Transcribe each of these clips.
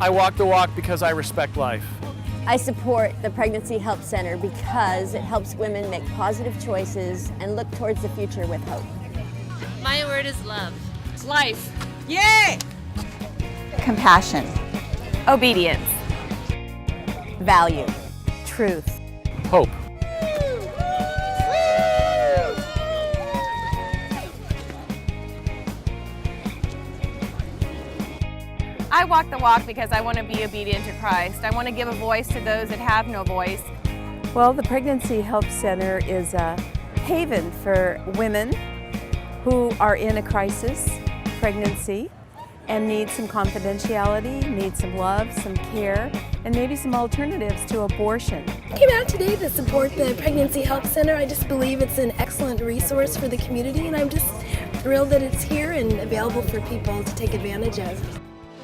I walk the walk because I respect life. I support the Pregnancy Help Center because it helps women make positive choices and look towards the future with hope. My word is love. Life. Yay! Compassion. Obedience. Value. Truth. Hope. I walk the walk because I want to be obedient to Christ. I want to give a voice to those that have no voice. Well, the Pregnancy Help Center is a haven for women who are in a crisis pregnancy and need some confidentiality, need some love, some care, and maybe some alternatives to abortion. I came out today to support the Pregnancy Help Center. I just believe it's an excellent resource for the community, and I'm just thrilled that it's here and available for people to take advantage of.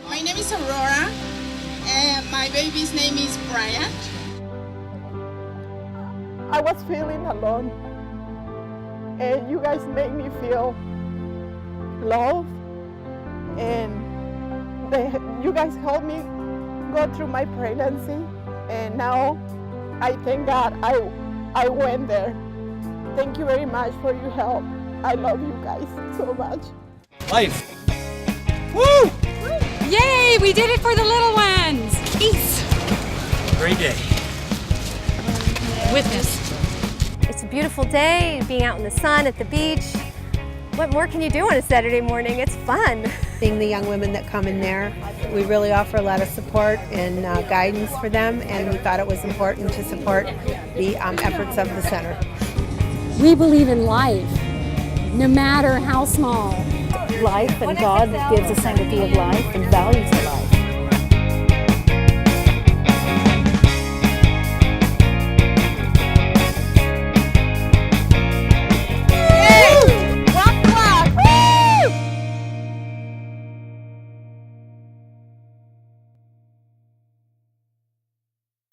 My name is Aurora, and my baby's name is Brian. I was feeling alone, and you guys make me feel loved, and you guys helped me go through my pregnancy, and now I thank God I went there. Thank you very much for your help. I love you guys so much. Life. Woo! Yay! We did it for the little ones. Peace. Great day. Witness. It's a beautiful day, being out in the sun at the beach. What more can you do on a Saturday morning? It's fun. Seeing the young women that come in there, we really offer a lot of support and guidance for them, and we thought it was important to support the efforts of the center. We believe in life, no matter how small. Life, and God gives a sanctity of life and values of life.